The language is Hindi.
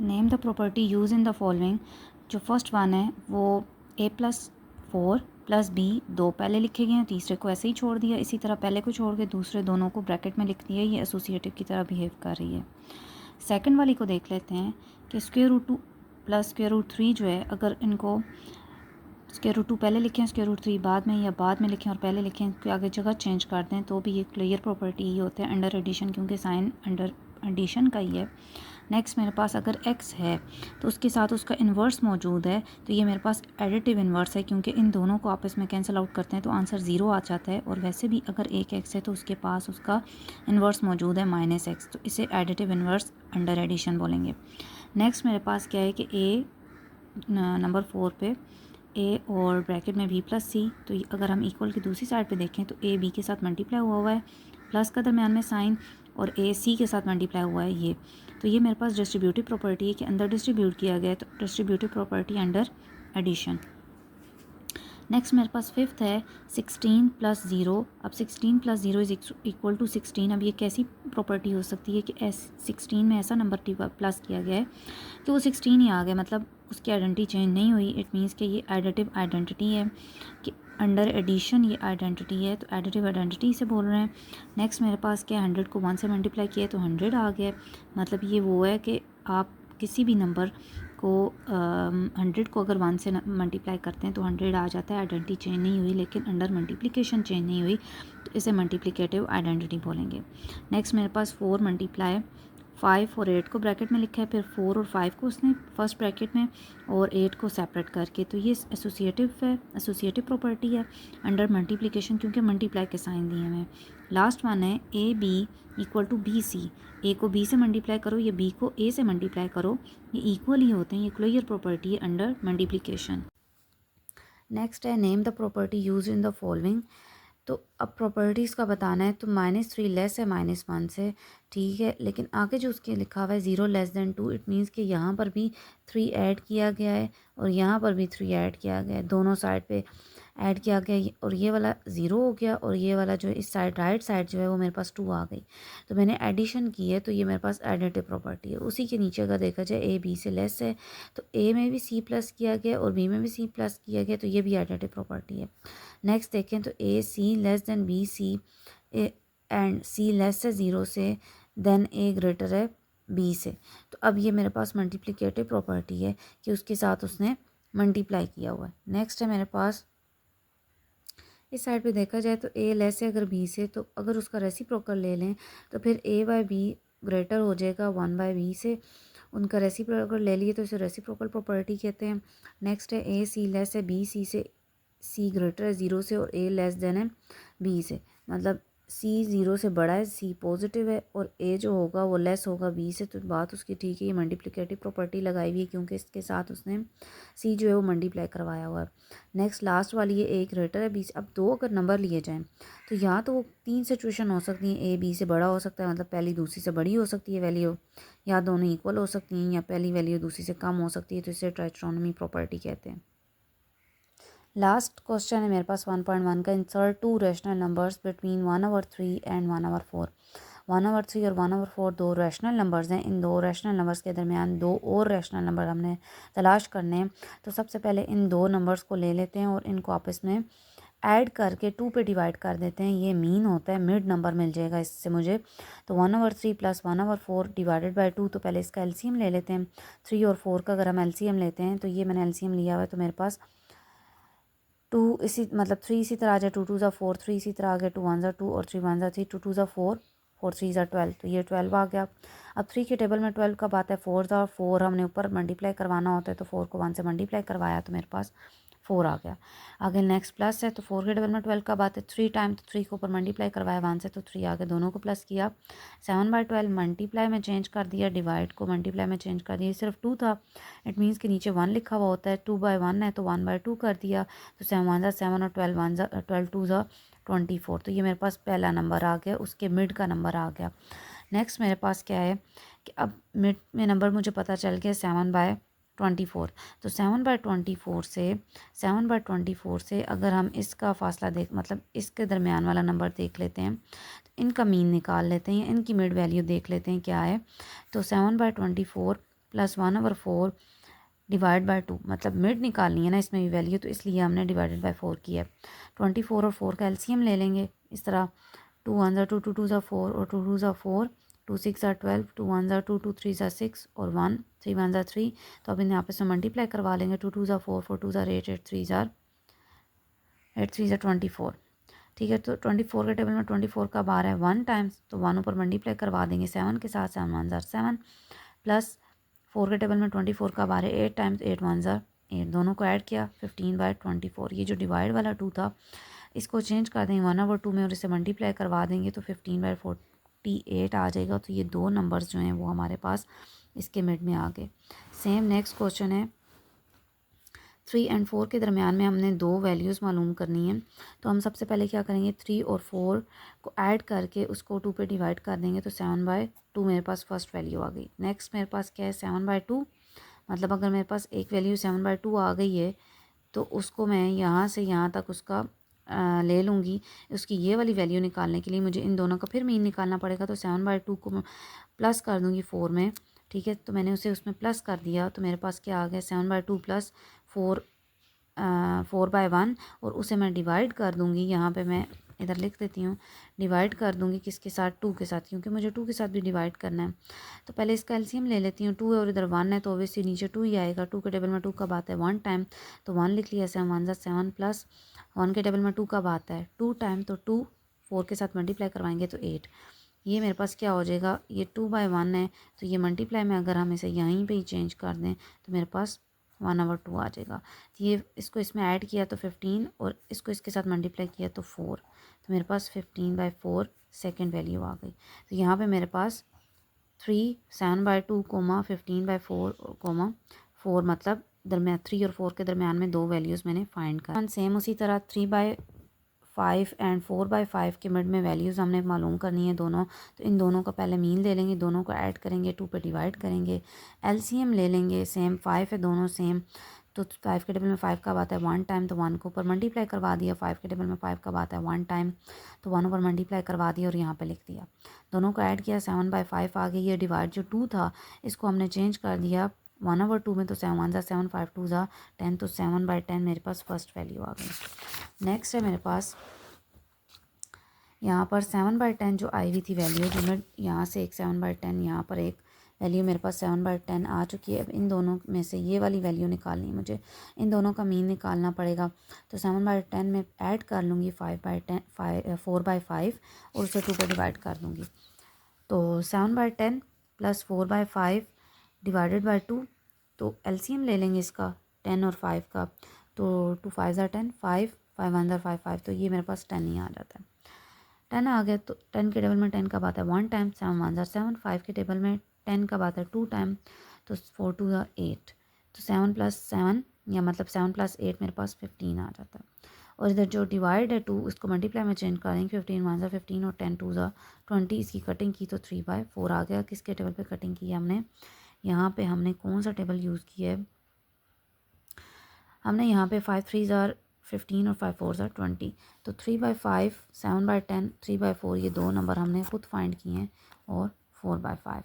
Name the property use in the following. जो फर्स्ट वन है वो a+4 + b, दो पहले लिखे गए हैं, तीसरे को ऐसे ही छोड़ दिया। इसी तरह पहले को छोड़ के दूसरे दोनों को ब्रैकेट में लिख दिया। ये एसोसिएटिव की तरह बिहेव कर रही है। सेकंड वाली को देख लेते हैं कि √2 + √3 जो है, अगर इनको √2 पहले लिखें, √3 बाद में, या बाद में लिखें और पहले लिखें, कि आगे जगह चेंज कर दें, तो भी ये क्लियर प्रॉपर्टी ही होते हैं अंडर एडिशन, क्योंकि साइन अंडर एडिशन का ही है। नेक्स्ट मेरे पास अगर x है तो उसके साथ उसका इन्वर्स मौजूद है, तो ये मेरे पास एडिटिव इन्वर्स है, क्योंकि इन दोनों को आपस में कैंसिल आउट करते हैं तो आंसर 0 आ जाता है। और वैसे भी अगर एक x है तो उसके पास उसका इन्वर्स मौजूद है -x, तो इसे एडिटिव इन्वर्स अंडर एडिशन बोलेंगे। नेक्स्ट मेरे पास क्या है कि a नंबर 4 पे a और ब्रैकेट में b+c, तो अगर हम इक्वल की दूसरी साइड पे देखें तो a b के साथ मल्टीप्लाई हुआ है, प्लस का दरम्यान में साइन, और a c के साथ मल्टीप्लाई हुआ है ये। तो ये मेरे पास डिस्ट्रीब्यूटिव प्रॉपर्टी है कि अंदर डिस्ट्रीब्यूट किया गया है, तो distributive property under addition. Next मेरे पास फिफ्थ है 16 + 0। अब 16 + 0 = 16। अब ये कैसी प्रॉपर्टी हो सकती है कि 16 में ऐसा नंबर प्लस किया गया है कि वो 16 ही आ गया, मतलब उसकी आइडेंटिटी चेंज नहीं हुई। इट मीन्स कि ये एडिटिव आइडेंटिटी है, कि अंडर एडिशन ये आइडेंटिटी है, तो एडिटिव आइडेंटिटी से बोल रहे हैं। नेक्स्ट मेरे पास क्या, 100 को 1 से मल्टीप्लाई किया तो 100 आ गया। मतलब ये वो है कि आप किसी भी नंबर को 100 को अगर 1 से मल्टीप्लाई करते हैं तो 100 आ जाता है। आइडेंटिटी चेंज नहीं हुई, लेकिन अंडर मल्टीप्लिकेशन चेंज नहीं हुई, तो इसे मल्टीप्लिकेटिव आइडेंटिटी बोलेंगे। नेक्स्ट मेरे पास 4 × 5 और 8 को ब्रैकेट में लिखा है, फिर 4 और 5 को उसने फर्स्ट ब्रैकेट में और 8 को सेपरेट करके, तो ये एसोसिएटिव है, एसोसिएटिव प्रॉपर्टी है अंडर मल्टीप्लिकेशन, क्योंकि मल्टीप्लाई के साइन दिए हुए हैं। लास्ट वन है AB = BC। ए को बी से मल्टीप्लाई करो, ये बी को ए से मल्टीप्लाई करो, ये इक्वल ही होते हैं। ये क्लियर प्रॉपर्टी है अंडर मल्टीप्लिकेशन। नेक्स्ट है name the property use in the following. तो अब प्रॉपर्टीज़ का बताना है, तो -3 लेस है -1 से, ठीक है, लेकिन आगे जो उसके लिखा हुआ है 0 < 2, इट मीन्स कि यहाँ पर भी 3 ऐड किया गया है और यहाँ पर भी 3 ऐड किया गया है, दोनों साइड पे ऐड किया गया, और ये वाला 0 हो गया, और ये वाला जो इस साइड राइट साइड जो है वो मेरे पास 2 आ गई। तो मैंने एडिशन की है, तो ये मेरे पास एडिटिव प्रॉपर्टी है। उसी के नीचे अगर देखा जाए ए बी से लेस है, तो ए में भी C+ किया गया और बी में भी C+ किया गया, तो ये भी एडिटिव प्रॉपर्टी है। नेक्स्ट देखें तो AC < BC and C less है 0 से, देन A ग्रेटर है B से। तो अब ये मेरे पास मल्टीप्लिकेटिव प्रॉपर्टी है कि उसके साथ उसने मल्टीप्लाई किया हुआ है। नेक्स्ट है मेरे पास इस साइड पे देखा जाए तो A लेस है अगर B से, तो अगर उसका रेसिप्रोकल ले लें तो फिर A/B ग्रेटर हो जाएगा 1/B से। उनका रेसिप्रोकल ले लिए तो इसे रेसिप्रोकल प्रॉपर्टी कहते हैं। नेक्स्ट है AC लेस है BC से, C ग्रेटर है 0 से, और A लेस देन है B से। मतलब C 0 से बड़ा है, C पॉजिटिव है, और A जो होगा वो लेस होगा B से। तो बात उसकी ठीक है, ये मल्टीप्लिकेटिव प्रॉपर्टी लगाई हुई है क्योंकि इसके साथ उसने C जो है वो मल्टीप्लाई करवाया हुआ है। नेक्स्ट लास्ट वाली है A ग्रेटर है B से। अब दो अगर नंबर लिए जाएँ तो यहाँ तो वो 3 सिचुएशन हो सकती हैं, A B से बड़ा हो सकता है, मतलब पहली दूसरी से बड़ी हो सकती है वैल्यू, या दोनों इक्वल हो सकती हैं, या पहली वैल्यू दूसरी से कम हो सकती है, तो इसे ट्राइट्रोनमी प्रॉपर्टी कहते हैं। लास्ट क्वेश्चन है मेरे पास 1.1 का, insert 2 rational numbers between 1/3 and 1/4। 1/3 और 1/4 दो रैशनल नंबर्स हैं। इन दो रैशनल नंबर्स के दरमियान दो और रैशनल नंबर हमने तलाश करने हैं। तो सबसे पहले इन दो नंबर्स को ले लेते हैं और इनको आपस में ऐड करके 2 पे डिवाइड कर देते हैं। ये मीन होता है, मिड नंबर मिल जाएगा इससे मुझे। तो 1/3 + 1/4 डिवाइडेड बाई 2, तो पहले इसका एलसीएम ले लेते हैं। 3 और 4 का अगर हम एलसीएम लेते हैं, तो ये मैंने एलसीएम लिया हुआ है, तो मेरे पास 2 इसी मतलब 3 इसी तरह आ जाए, 2 2 ज़ा 4, 3 इसी तरह आ गया, 2 1 ज़ा 2 और 3 1 ज़ा 3, 2 2 ज़ा 4, 4 3 ज़ा 12, तो ये 12 आ गया। अब 3 के टेबल में 12 कब आता है, 4 ज़ा 4 हमने ऊपर मल्टीप्लाई करवाना होता है, तो 4 को 1 से मल्टीप्लाई करवाया तो मेरे पास 4 आ गया। आगे नेक्स्ट प्लस है, तो 4 के टेबल में 12 कब आते हैं, 3 टाइम, तो 3 को ऊपर मल्टीप्लाई करवाया 1 से, तो 3 आ गया, दोनों को प्लस किया। 7/12 मल्टीप्लाई में चेंज कर दिया, डिवाइड को मल्टीप्लाई में चेंज कर दिया, सिर्फ 2 था, इट मीन्स के नीचे 1 लिखा हुआ होता है, 2/1 है तो 1/2 कर दिया, तो 7 1 ज़ा 7 और 12 1 ज़ा 12 2 ज़ा 24। तो ये मेरे पास पहला नंबर आ गया, उसके मिड का नंबर आ गया। नेक्स्ट मेरे पास क्या है कि अब मिड में नंबर मुझे पता चल गया 7/24। तो 7/24 से अगर हम इसका फासला देख, मतलब इसके दरमियान वाला नंबर देख लेते हैं, तो इनका मीन निकाल लेते हैं, इनकी मिड वैल्यू देख लेते हैं क्या है। तो 7/24 +1/4 डिवाइड बाय 2, मतलब मिड निकालनी है ना इसमें भी वैल्यू, तो इसलिए हमने डिवाइडेड बाय 4 किया है। 24 और 4 का एलसीएम ले लेंगे इस तरह, 2 1 ज़ा 2, 2 2 ज़ा 4 और 2 2 ज़ा 4, 2 6 ज़ा 12, 2 1 ज़ा 2, 2 3 ज़ा 6 और 1 3 1 ज़ा 3। तो अब इन्हें आपस में मल्टीप्लाई करवा लेंगे, 2 2 ज़ा 4, 4 2 ज़ा 8, 8 3 ज़ा 24। ठीक है, तो 24 के टेबल में 24 का बार है 1 टाइम्स, तो 1 ऊपर मल्टीप्लाई करवा देंगे 7 के साथ, 7 1 ज़ा 7 प्लस 4 के टेबल में 24 का बार है 8 टाइम्स, 8 1 ज़ा 8, दोनों को ऐड किया 15/24। ये जो डिवाइड वाला 2 था इसको चेंज कर देंगे 1/2 में और इसे मल्टीप्लाई करवा देंगे तो 15/48 आ जाएगा। तो ये दो नंबर्स जो हैं वो हमारे पास इसके मिड में आ गए। सेम नेक्स्ट क्वेश्चन है, 3 और 4 के दरमियान में हमने दो वैल्यूज़ मालूम करनी है। तो हम सबसे पहले क्या करेंगे, 3 और 4 को ऐड करके उसको 2 पे डिवाइड कर देंगे, तो 7/2 मेरे पास फर्स्ट वैल्यू आ गई। नेक्स्ट मेरे पास क्या है, 7/2, मतलब अगर मेरे पास एक वैल्यू 7/2 आ गई है तो उसको मैं यहाँ से यहाँ तक उसका ले लूँगी। उसकी ये वाली वैल्यू निकालने के लिए मुझे इन दोनों का फिर मीन निकालना पड़ेगा, तो 7/2 को मैं प्लस कर दूँगी 4 में। ठीक है, तो मैंने उसे उसमें प्लस कर दिया, तो मेरे पास क्या आ गया, 7/2 प्लस 4/1, और उसे मैं डिवाइड कर दूँगी, यहाँ पे मैं इधर लिख देती हूँ, डिवाइड कर दूँगी किसके साथ, 2 के साथ, क्योंकि मुझे 2 के साथ भी डिवाइड करना है। तो पहले इसका एलसीएम ले लेती हूँ, 2 है और इधर 1 है, तो ओबियसली नीचे 2 ही आएगा। 2 के टेबल में 2 कब आता है, 1 टाइम, तो 1 लिख लिया, 7 1 ज़ा 7 प्लस 1 के टेबल में 2 कब आता है, 2 टाइम, तो 2 4 के साथ मल्टीप्लाई करवाएंगे तो 8। ये मेरे पास क्या हो जाएगा, ये 2/1 है, तो ये मल्टीप्लाई में अगर हम इसे यहीं पे ही चेंज कर दें तो मेरे पास 1/2 आ जाएगा। तो ये इसको इसमें ऐड किया तो 15 और इसको इसके साथ मल्टीप्लाई किया तो 4, तो मेरे पास 15/4 सेकेंड वैल्यू आ गई। तो यहाँ पे मेरे पास 3 7/2 15/4 4, मतलब दरमियान 3 और 4 के दरमियान में दो वैल्यूज़ मैंने फाइंड कर। सेम उसी तरह 3/5 एंड 4/5 के मिड में वैल्यूज़ हमने मालूम करनी है दोनों। तो इन दोनों का पहले मीन ले लेंगे, दोनों को ऐड करेंगे, 2 पे डिवाइड करेंगे, एलसीएम ले लेंगे, सेम 5 है दोनों सेम, तो 5 के टेबल में 5 कब आता है, 1 टाइम, तो 1 को ऊपर मल्टीप्लाई करवा दिया। 5 के टेबल में 5 कब आता है, 1 टाइम, तो 1 ऊपर मल्टीप्लाई करवा दिया और यहाँ पे लिख दिया। दोनों को ऐड किया, 7/5 आ गई। ये डिवाइड जो 2 था इसको हमने चेंज कर दिया 1/2 में, तो 7 1 ज़ा 7 5 2 ज़ा 10, तो 7/10 मेरे पास फर्स्ट वैल्यू आ गई। नेक्स्ट है मेरे पास यहाँ पर 7/10 जो आई हुई थी वैल्यू, जो मैं यहाँ से एक 7/10, यहाँ पर एक वैल्यू मेरे पास 7/10 आ चुकी है। अब इन दोनों में से ये वाली वैल्यू निकालनी है मुझे, इन दोनों का मीन निकालना पड़ेगा। तो 7/10 में ऐड कर लूँगी 4/5 और उसे 2 पे डिवाइड कर दूँगी। तो 7/10 प्लस 4/5 डिवाइडेड बाई 2, तो एलसीएम ले लेंगे इसका 10 और 5 का, तो 2 5 ज़ा 10, 5 5 1 ज़ा 5 5, तो ये मेरे पास 10 ही आ जाता है। 10 आ गया, तो 10 के टेबल में 10 कब आता है, 1 टाइम, 7 1 ज़ा 7, 5 के टेबल में 10 कब आता है, 2 टाइम, तो 4 2 ज़ा 8, तो 7 + 7 या मतलब 7 + 8 मेरे पास 15 आ जाता है। और इधर जो डिवाइड है 2 उसको मल्टीप्लाई में चेंज करेंगे, 15 1 ज़ा 15 और 10 2 ज़ा 20, इसकी कटिंग की तो 3/4 आ गया। किसके टेबल पे कटिंग की है हमने, यहाँ पे हमने कौन सा टेबल यूज़ किया है, हमने यहाँ पे 5 3 ज़ा 15 और 5 4 ज़ा 20, तो 3/5 7/10 3/4 ये दो नंबर हमने खुद फाइंड किए हैं, और 4/5।